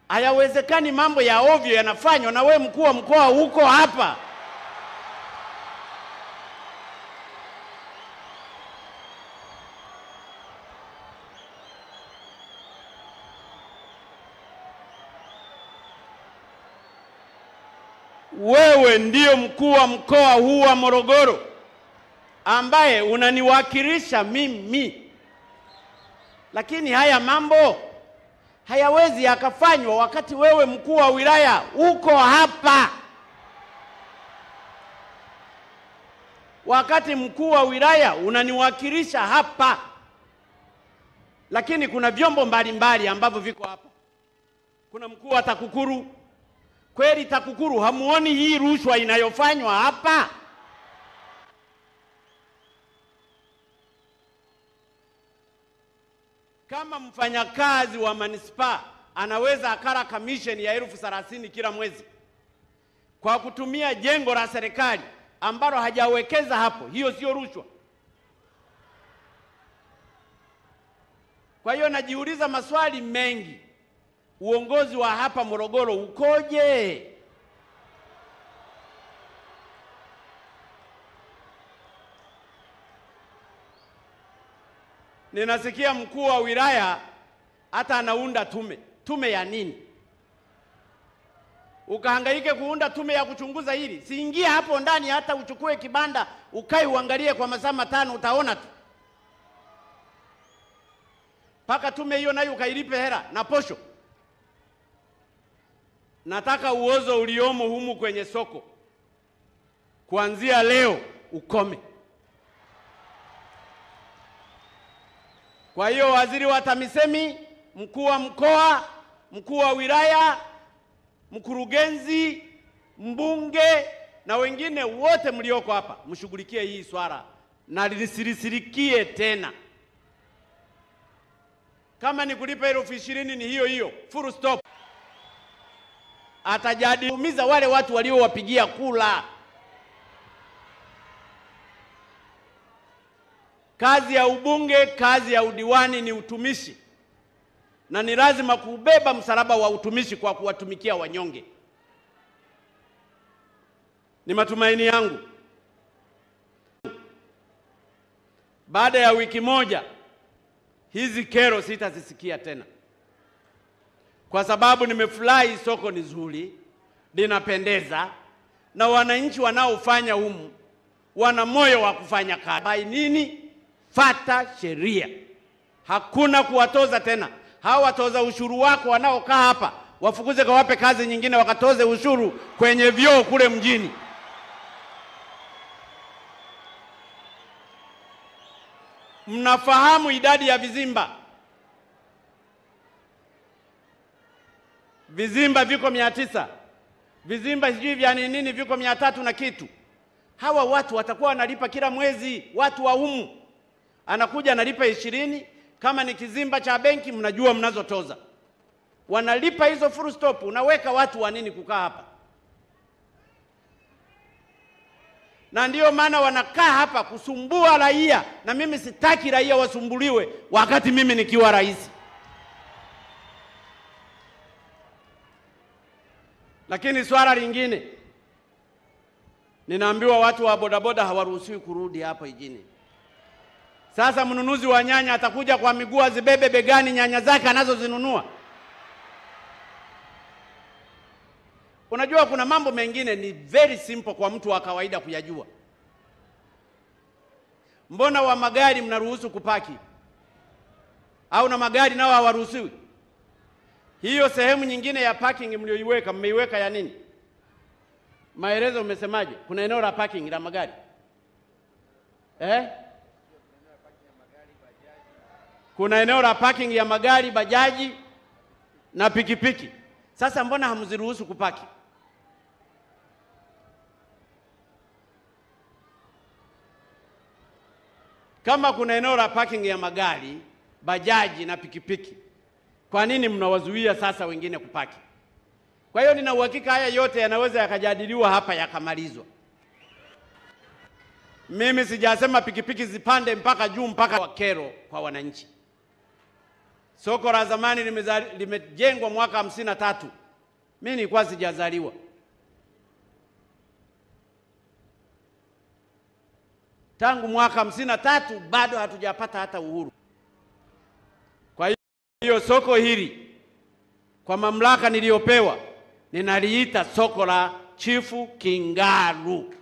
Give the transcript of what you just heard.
Hayawezekani mambo ya ovyo yanafanywa na we mkuu wa mkoa huko hapa. Wewe ndio mkuu wa mkoa huu wa Morogoro ambaye unaniwakilisha mimi. Lakini haya mambo hayawezi yakafanywa wakati wewe mkuu wa wilaya uko hapa. Wakati mkuu wa wilaya unaniwakilisha hapa. Lakini kuna vyombo mbalimbali ambavyo viko hapa. Kuna mkuu wa TAKUKURU. Kweli TAKUKURU hamuoni hii rushwa inayofanywa hapa? Kama mfanyakazi wa manispaa anaweza akala commission ya 30,000 kila mwezi kwa kutumia jengo la serikali ambalo hajawekeza hapo, hiyo sio rushwa? Kwa hiyo najiuliza maswali mengi. Uongozi wa hapa Morogoro ukoje? Ninasikia mkuu wa wilaya hata anaunda tume. Tume ya nini? Ukahangaike kuunda tume ya kuchunguza hili? Siingia hapo ndani, hata uchukue kibanda ukae uangalie kwa masaa 5 utaona tu. Paka tume hiyo nayo ukailipe hela na posho. Nataka uozo uliomo humu kwenye soko kuanzia leo ukome. Kwa hiyo waziri wa TAMISEMI, mkuu wa mkoa, mkuu wa wilaya, mkurugenzi, mbunge na wengine wote mlioko hapa, mshughulikie hii swala na lisirikie tena. Kama ni kulipa 20,000 ni hiyo full stop. Atajadilumiza wale watu waliowapigia kula. Kazi ya ubunge, kazi ya udiwani ni utumishi, na ni lazima kubeba msalaba wa utumishi kwa kuwatumikia wanyonge. Ni matumaini yangu baada ya wiki moja hizi kero sitazisikia tena, kwa sababu nimefurahi soko ni zuri, linapendeza, na wananchi wanaofanya humu wana moyo wa kufanya kazi. Bai nini? Fata sheria. Hakuna kuwatoza tena. Hawa watoza ushuru wako wanaokaa hapa wafukuze, kawape kazi nyingine wakatoze ushuru kwenye vyoo kule mjini. Mnafahamu idadi ya vizimba? Vizimba viko 900. Vizimba sijui vya nini viko 300 na kitu. Hawa watu watakuwa wanalipa kila mwezi. Watu wa humu anakuja analipa 20. Kama ni kizimba cha benki mnajua mnazotoza. Wanalipa hizo full stop. Unaweka watu wa nini kukaa hapa? Na ndio maana wanakaa hapa kusumbua raia, na mimi sitaki raia wasumbuliwe wakati mimi nikiwa rais. Lakini swala lingine, ninaambiwa watu wa bodaboda hawaruhusiwi kurudi hapa jijini. Sasa mnunuzi wa nyanya atakuja kwa miguu azibebe begani nyanya zake anazozinunua. Unajua kuna mambo mengine ni very simple kwa mtu wa kawaida kuyajua. Mbona wa magari mnaruhusu kupaki? Au na magari nao hawaruhusiwi? Hiyo sehemu nyingine ya parking mlioiweka, mmeiweka ya nini? Maelezo umesemaje? Kuna eneo la parking la magari? Kuna eneo la parking ya magari, bajaji na pikipiki. Sasa mbona hamziruhusu kupaki? Kama kuna eneo la parking ya magari, bajaji na pikipiki, kwa nini mnawazuia sasa wengine kupaki? Kwa hiyo nina uhakika haya yote yanaweza yakajadiliwa hapa yakamalizwa. Mimi sijasema pikipiki zipande mpaka juu mpaka wakero kwa wananchi. Soko la zamani limejengwa mwaka 53. Mimi nilikuwa sijazaliwa. Tangu mwaka 53 bado hatujapata hata uhuru. Kwa hiyo soko hili kwa mamlaka niliyopewa ninaliita soko la Chifu Kingalu.